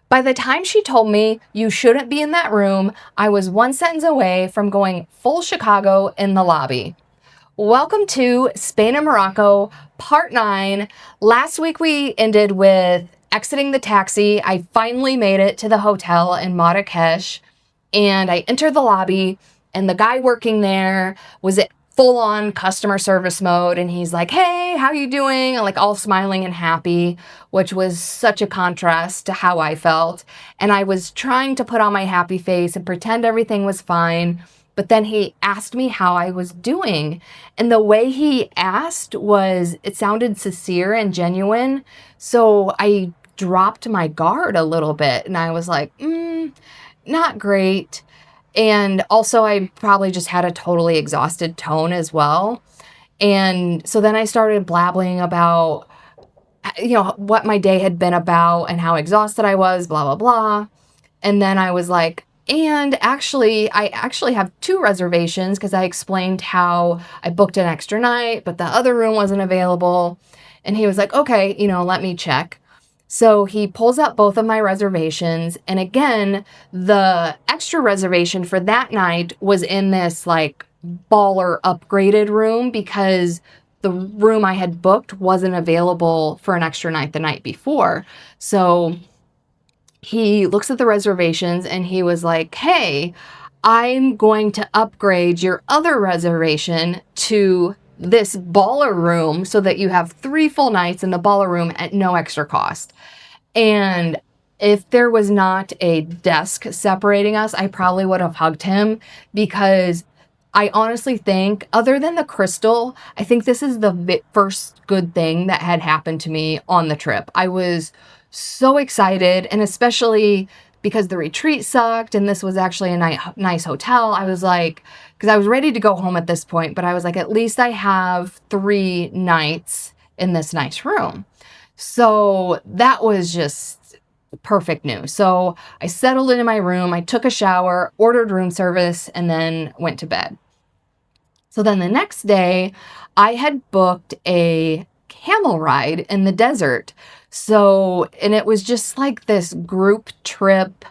By the time she told me you shouldn't be in that room, I was one sentence away from going full Chicago in the lobby. Welcome to Spain and Morocco, part 9. Last week we ended with exiting the taxi. I finally made it to the hotel in Marrakech, and I entered the lobby, and the guy working there was at full on customer service mode, and he's like, "Hey, how you doing?" And like all smiling and happy, which was such a contrast to how I felt. And I was trying to put on my happy face and pretend everything was fine. But then he asked me how I was doing. And the way he asked it sounded sincere and genuine. So I dropped my guard a little bit, and I was like, not great. And also, I probably just had a totally exhausted tone as well. And so then I started blabbling about, what my day had been about and how exhausted I was, blah, blah, blah. And then I was like, and actually, I actually have 2 reservations, because I explained how I booked an extra night, but the other room wasn't available. And he was like, okay, let me check. So he pulls up both of my reservations. And again, the extra reservation for that night was in this like baller upgraded room, because the room I had booked wasn't available for an extra night the night before. So he looks at the reservations and he was like, hey, I'm going to upgrade your other reservation to this baller room so that you have 3 full nights in the baller room at no extra cost. And if there was not a desk separating us, I probably would have hugged him, because I honestly think, other than the crystal, I think this is the first good thing that had happened to me on the trip. I was so excited, and especially because the retreat sucked and this was actually a nice hotel. I was like, because I was ready to go home at this point, but I was like, at least I have 3 nights in this nice room. So that was just perfect news. So I settled into my room, I took a shower, ordered room service, and then went to bed. So then the next day, I had booked a camel ride in the desert. And it was just like this group trip,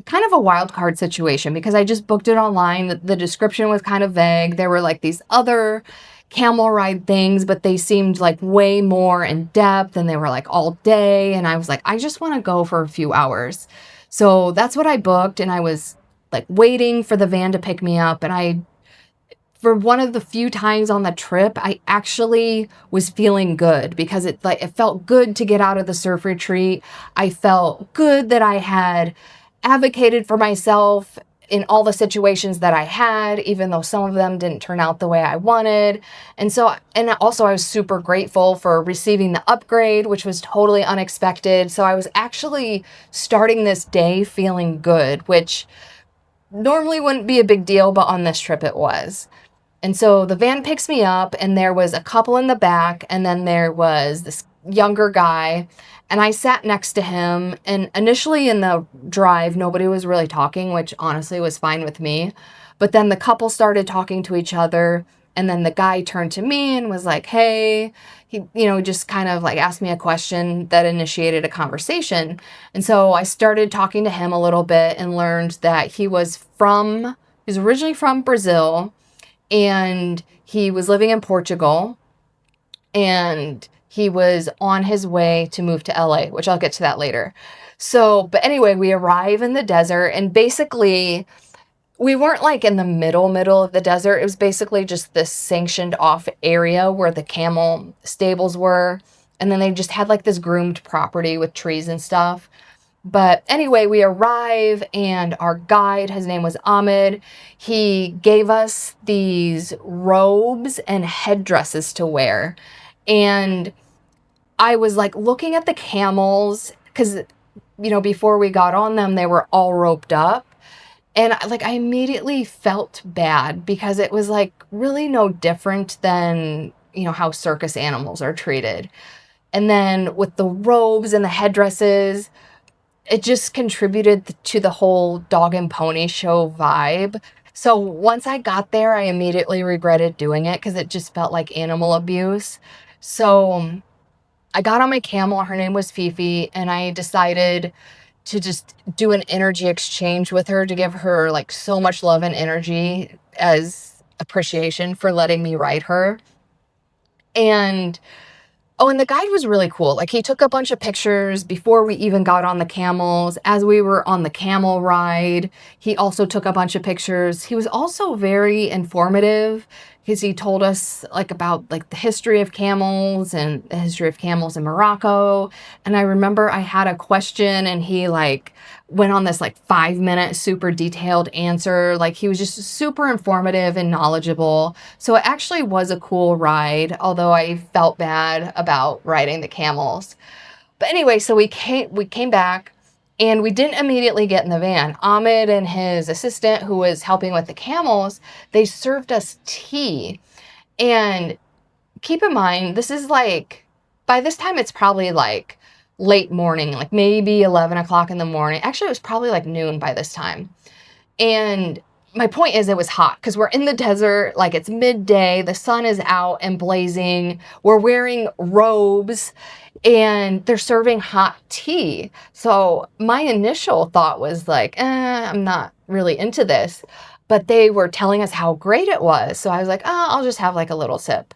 kind of a wild card situation, because I just booked it online. The description was kind of vague. There were like these other camel ride things, but they seemed like way more in depth, and they were like all day. And I was like, I just want to go for a few hours. So that's what I booked. And I was like waiting for the van to pick me up. And for one of the few times on the trip, I actually was feeling good, because it felt good to get out of the surf retreat. I felt good that I had advocated for myself in all the situations that I had, even though some of them didn't turn out the way I wanted. And also I was super grateful for receiving the upgrade, which was totally unexpected. So I was actually starting this day feeling good, which normally wouldn't be a big deal, but on this trip it was. And so the van picks me up, and there was a couple in the back, and then there was this younger guy, and I sat next to him. And initially in the drive, nobody was really talking, which honestly was fine with me. But then the couple started talking to each other, and then the guy turned to me and was like, hey, he, just kind of like asked me a question that initiated a conversation. And so I started talking to him a little bit and learned that he was originally from Brazil, and he was living in Portugal, and he was on his way to move to LA, which I'll get to that later. But anyway, we arrive in the desert, and basically we weren't like in the middle of the desert. It was basically just this sanctioned off area where the camel stables were. And then they just had like this groomed property with trees and stuff. But anyway, we arrive, and our guide, his name was Ahmed, he gave us these robes and headdresses to wear. And I was like looking at the camels, because, before we got on them, they were all roped up. And I immediately felt bad, because it was like really no different than, how circus animals are treated. And then with the robes and the headdresses, it just contributed to the whole dog and pony show vibe. So once I got there, I immediately regretted doing it, because it just felt like animal abuse. So I got on my camel. Her name was Fifi. And I decided to just do an energy exchange with her, to give her like so much love and energy as appreciation for letting me ride her. And oh, and the guide was really cool. Like, he took a bunch of pictures before we even got on the camels. As we were on the camel ride, he also took a bunch of pictures. He was also very informative because he told us like about like the history of camels and the history of camels in Morocco. And I remember I had a question and he like went on this like 5-minute super detailed answer. Like, he was just super informative and knowledgeable. So it actually was a cool ride, although I felt bad about riding the camels. But anyway, so we came back and we didn't immediately get in the van. Ahmed and his assistant, who was helping with the camels, they served us tea. And keep in mind, this is like, by this time, it's probably like late morning, like maybe 11 o'clock in the morning. Actually, it was probably like noon by this time. And my point is, it was hot because we're in the desert, like it's midday, the sun is out and blazing. We're wearing robes and they're serving hot tea. So my initial thought was like, I'm not really into this. But they were telling us how great it was. So I was like, I'll just have like a little sip.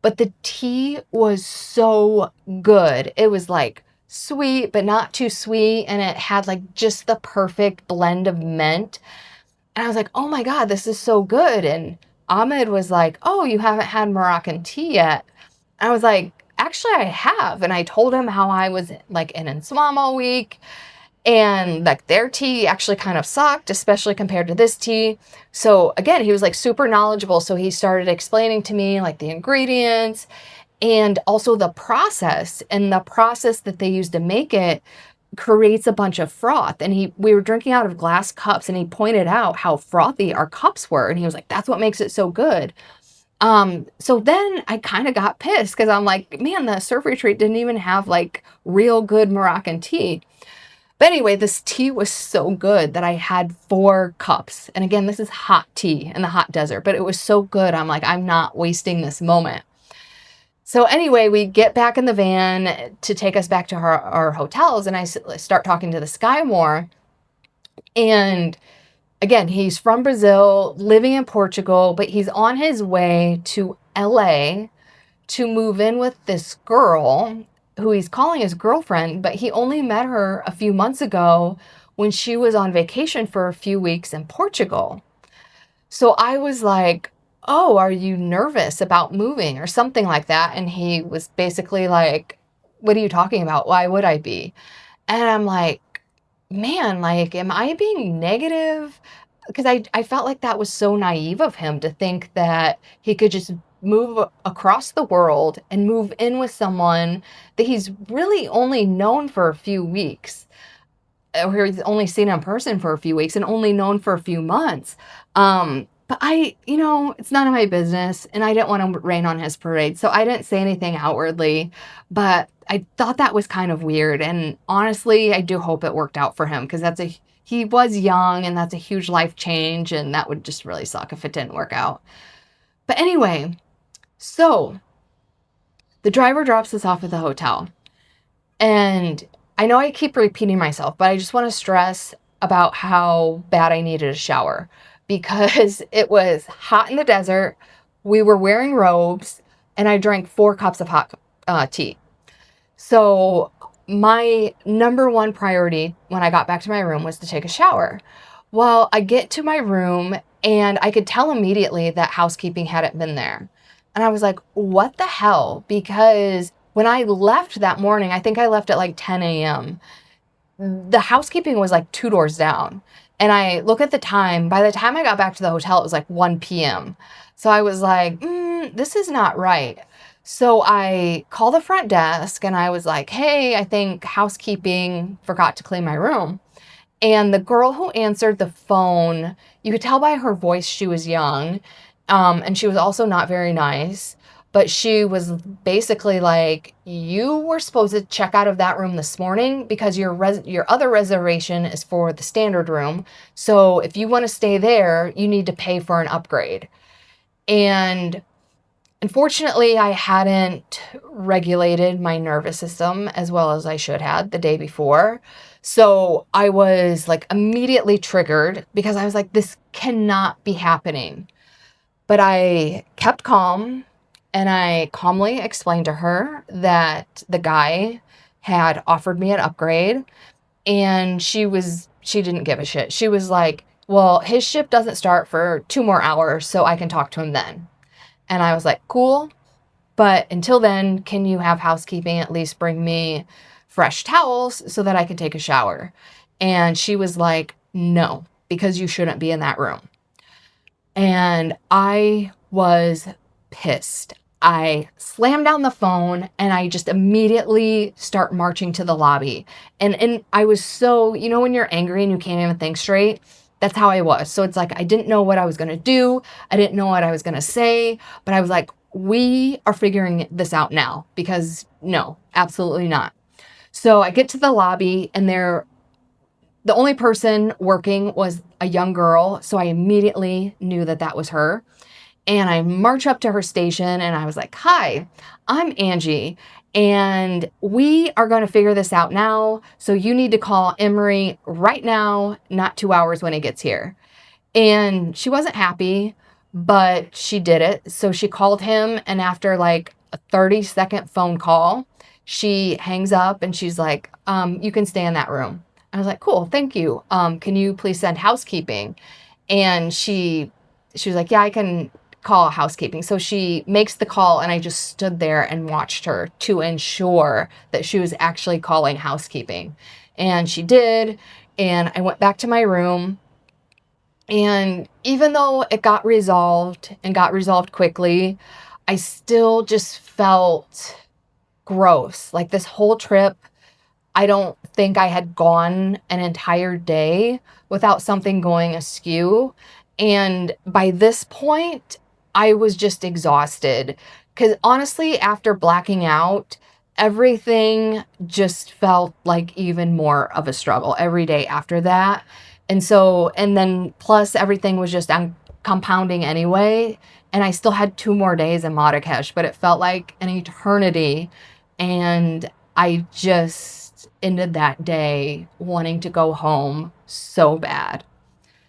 But the tea was so good. It was like sweet, but not too sweet. And it had like just the perfect blend of mint. And I was like, oh my God, this is so good. And Ahmed was like, oh, you haven't had Moroccan tea yet. I was like, actually, I have. And I told him how I was like in Enswam all week. And like their tea actually kind of sucked, especially compared to this tea. So again, he was like super knowledgeable. So he started explaining to me like the ingredients and also the process. And the process that they use to make it creates a bunch of froth. And we were drinking out of glass cups and he pointed out how frothy our cups were. And he was like, that's what makes it so good. So then I kind of got pissed because I'm like, man, the surf retreat didn't even have like real good Moroccan tea. But anyway, this tea was so good that I had 4 cups. And again, this is hot tea in the hot desert, but it was so good. I'm like, I'm not wasting this moment. So anyway, we get back in the van to take us back to our hotels, and I start talking to this guy more. And again, he's from Brazil, living in Portugal, but he's on his way to LA to move in with this girl who he's calling his girlfriend, but he only met her a few months ago when she was on vacation for a few weeks in Portugal. So I was like, oh, are you nervous about moving or something like that? And he was basically like, what are you talking about? Why would I be? And I'm like, man, like, am I being negative? Because I felt like that was so naive of him to think that he could just move across the world and move in with someone that he's really only known for a few weeks, or he's only seen in person for a few weeks and only known for a few months. But it's none of my business and I didn't want to rain on his parade. So I didn't say anything outwardly, but I thought that was kind of weird. And honestly, I do hope it worked out for him because he was young and that's a huge life change. And that would just really suck if it didn't work out. But anyway, so the driver drops us off at the hotel. And I know I keep repeating myself, but I just want to stress about how bad I needed a shower because it was hot in the desert. We were wearing robes and I drank 4 cups of hot tea. So my number one priority when I got back to my room was to take a shower. Well, I get to my room and I could tell immediately that housekeeping hadn't been there. And I was like, what the hell? Because when I left that morning, I think I left at like 10 a.m. The housekeeping was like 2 doors down. And I look at the time, by the time I got back to the hotel, it was like 1 p.m. So I was like, this is not right. So I called the front desk and I was like, hey, I think housekeeping forgot to clean my room. And the girl who answered the phone, you could tell by her voice she was young. And she was also not very nice. But she was basically like, you were supposed to check out of that room this morning because your other reservation is for the standard room. So if you want to stay there, you need to pay for an upgrade. And unfortunately, I hadn't regulated my nervous system as well as I should have the day before. So I was like immediately triggered because I was like, this cannot be happening. But I kept calm and I calmly explained to her that the guy had offered me an upgrade, and she didn't give a shit. She was like, well, his shift doesn't start for 2 more hours, so I can talk to him then. And I was like, cool. But until then, can you have housekeeping at least bring me fresh towels so that I can take a shower? And she was like, no, because you shouldn't be in that room. And I was pissed. I slammed down the phone and I just immediately start marching to the lobby. And I was so, when you're angry and you can't even think straight, that's how I was. So it's like I didn't know what I was going to do. I didn't know what I was going to say, but I was like, we are figuring this out now, because no, absolutely not. So I get to the lobby and the only person working was a young girl. So I immediately knew that that was her. And I march up to her station and I was like, hi, I'm Angie, and we are going to figure this out now. So you need to call Emery right now, not 2 hours when he gets here. And she wasn't happy, but she did it. So she called him, and after like a 30-second phone call, she hangs up and she's like, you can stay in that room. I was like, cool, thank you. Can you please send housekeeping? And she was like, yeah, I can call housekeeping. So she makes the call, and I just stood there and watched her to ensure that she was actually calling housekeeping. And she did. And I went back to my room. And even though it got resolved and got resolved quickly, I still just felt gross. Like this whole trip, I don't think I had gone an entire day without something going askew. And by this point, I was just exhausted. Because honestly, after blacking out, everything just felt like even more of a struggle every day after that. And so, and then plus everything was just compounding anyway. And I still had 2 more days in Marrakech, but it felt like an eternity. And I just ended that day wanting to go home so bad.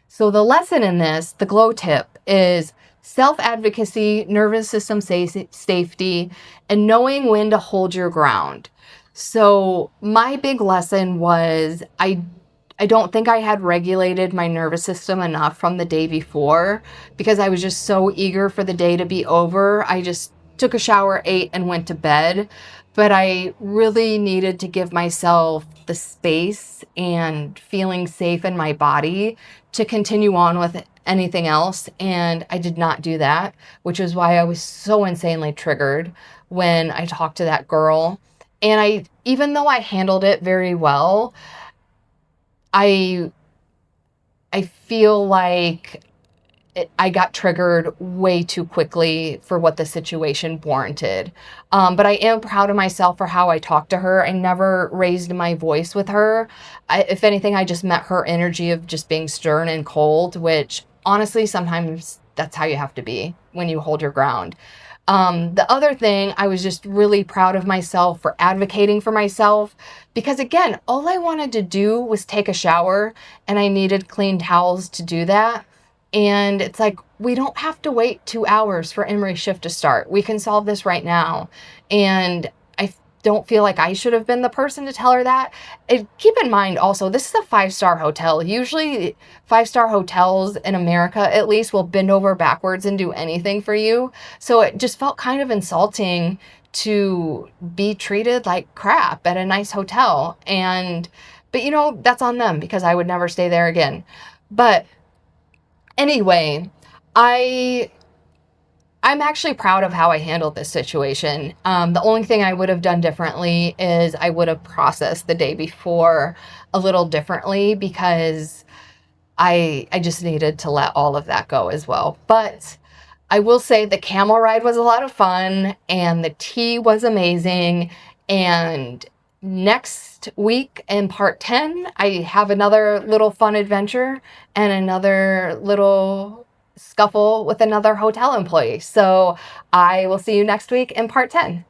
So the lesson in this, the glow tip, is self-advocacy, nervous system safety, and knowing when to hold your ground. So my big lesson was I don't think I had regulated my nervous system enough from the day before, because I was just so eager for the day to be over. I just took a shower, ate, and went to bed. But I really needed to give myself the space and feeling safe in my body to continue on with anything else. And I did not do that, which is why I was so insanely triggered when I talked to that girl. And even though I handled it very well, I I feel like I got triggered way too quickly for what the situation warranted. But I am proud of myself for how I talked to her. I never raised my voice with her. If anything, I just met her energy of just being stern and cold, which honestly, sometimes that's how you have to be when you hold your ground. The other thing, I was just really proud of myself for advocating for myself, because again, all I wanted to do was take a shower, and I needed clean towels to do that. And it's like, we don't have to wait 2 hours for Emery's shift to start. We can solve this right now. And I don't feel like I should have been the person to tell her that. Keep in mind also, this is a 5-star hotel. Usually 5-star hotels in America, at least, will bend over backwards and do anything for you. So it just felt kind of insulting to be treated like crap at a nice hotel. But that's on them, because I would never stay there again. But anyway, I I'm actually proud of how I handled this situation. The only thing I would have done differently is I would have processed the day before a little differently, because I just needed to let all of that go as well. But I will say the camel ride was a lot of fun, and the tea was amazing. And next week in part 10, I have another little fun adventure and another little scuffle with another hotel employee. So I will see you next week in part 10.